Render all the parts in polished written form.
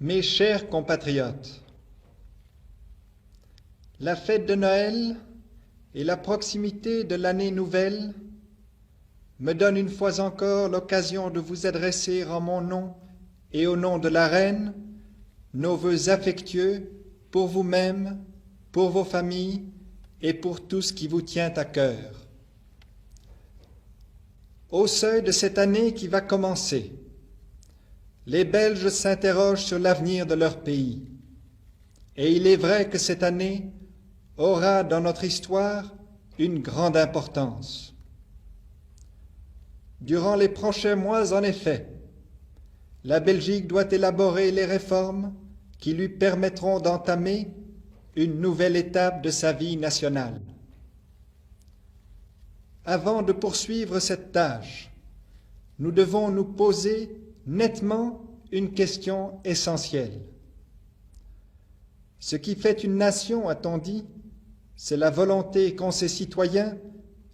Mes chers compatriotes, la fête de Noël et la proximité de l'année nouvelle me donnent une fois encore l'occasion de vous adresser en mon nom et au nom de la Reine nos vœux affectueux pour vous-même, pour vos familles et pour tout ce qui vous tient à cœur. Au seuil de cette année qui va commencer, les Belges s'interrogent sur l'avenir de leur pays. Et il est vrai que cette année aura dans notre histoire une grande importance. Durant les prochains mois, en effet, la Belgique doit élaborer les réformes qui lui permettront d'entamer une nouvelle étape de sa vie nationale. Avant de poursuivre cette tâche, nous devons nous poser nettement une question essentielle. Ce qui fait une nation, a-t-on dit, c'est la volonté qu'ont ses citoyens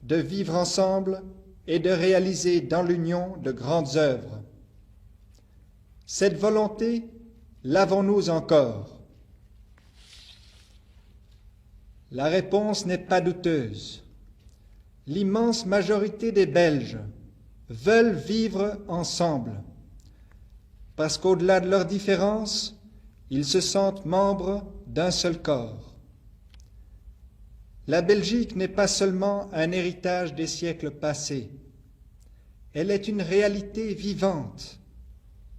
de vivre ensemble et de réaliser dans l'union de grandes œuvres. Cette volonté, l'avons-nous encore? La réponse n'est pas douteuse. L'immense majorité des Belges veulent vivre ensemble, parce qu'au-delà de leurs différences, ils se sentent membres d'un seul corps. La Belgique n'est pas seulement un héritage des siècles passés, elle est une réalité vivante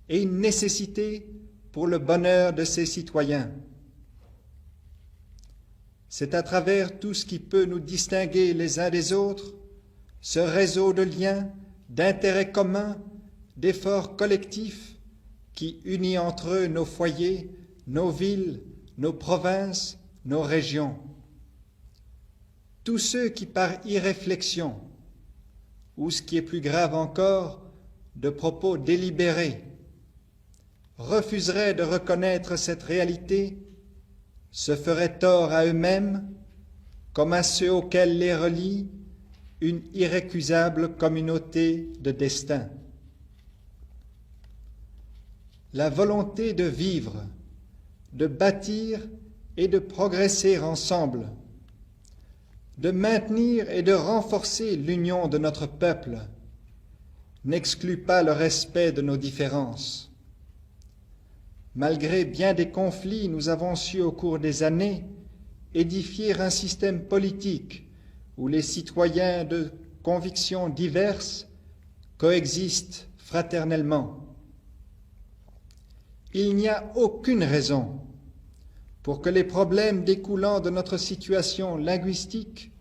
et une nécessité pour le bonheur de ses citoyens. C'est à travers tout ce qui peut nous distinguer les uns des autres, ce réseau de liens, d'intérêts communs, d'efforts collectifs qui unit entre eux nos foyers, nos villes, nos provinces, nos régions. Tous ceux qui par irréflexion, ou ce qui est plus grave encore, de propos délibérés, refuseraient de reconnaître cette réalité, se feraient tort à eux-mêmes, comme à ceux auxquels les relie une irrécusable communauté de destin. La volonté de vivre, de bâtir et de progresser ensemble, de maintenir et de renforcer l'union de notre peuple, n'exclut pas le respect de nos différences. Malgré bien des conflits, nous avons su au cours des années édifier un système politique où les citoyens de convictions diverses coexistent fraternellement. Il n'y a aucune raison pour que les problèmes découlant de notre situation linguistique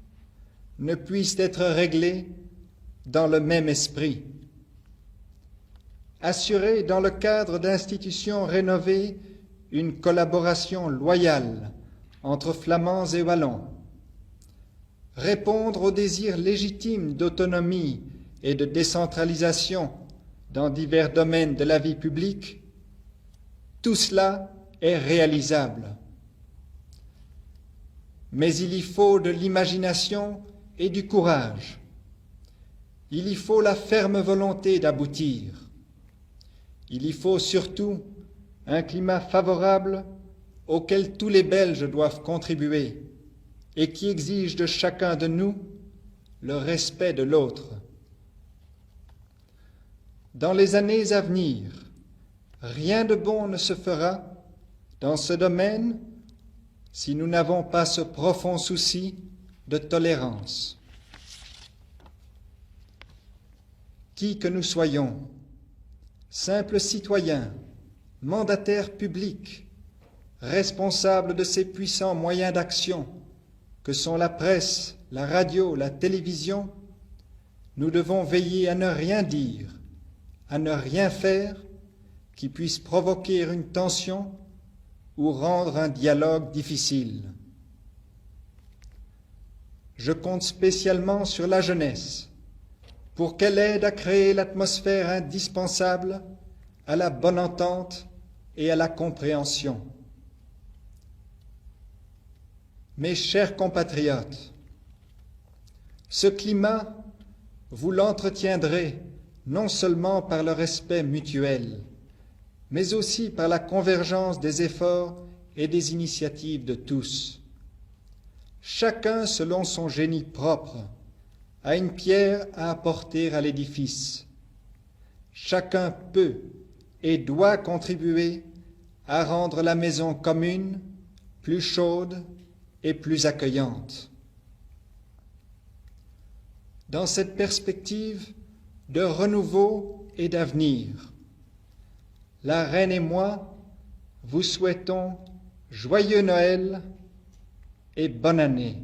ne puissent être réglés dans le même esprit. Assurer dans le cadre d'institutions rénovées une collaboration loyale entre Flamands et Wallons, répondre aux désirs légitimes d'autonomie et de décentralisation dans divers domaines de la vie publique, tout cela est réalisable. Mais il y faut de l'imagination et du courage. Il y faut la ferme volonté d'aboutir. Il y faut surtout un climat favorable auquel tous les Belges doivent contribuer et qui exige de chacun de nous le respect de l'autre. Dans les années à venir, rien de bon ne se fera dans ce domaine si nous n'avons pas ce profond souci de tolérance. Qui que nous soyons, simples citoyens, mandataires publics, responsables de ces puissants moyens d'action que sont la presse, la radio, la télévision, nous devons veiller à ne rien dire, à ne rien faire qui puisse provoquer une tension ou rendre un dialogue difficile. Je compte spécialement sur la jeunesse pour qu'elle aide à créer l'atmosphère indispensable à la bonne entente et à la compréhension. Mes chers compatriotes, ce climat, vous l'entretiendrez non seulement par le respect mutuel, mais aussi par la convergence des efforts et des initiatives de tous. Chacun, selon son génie propre, a une pierre à apporter à l'édifice. Chacun peut et doit contribuer à rendre la maison commune plus chaude et plus accueillante. Dans cette perspective de renouveau et d'avenir, la Reine et moi vous souhaitons joyeux Noël et bonne année.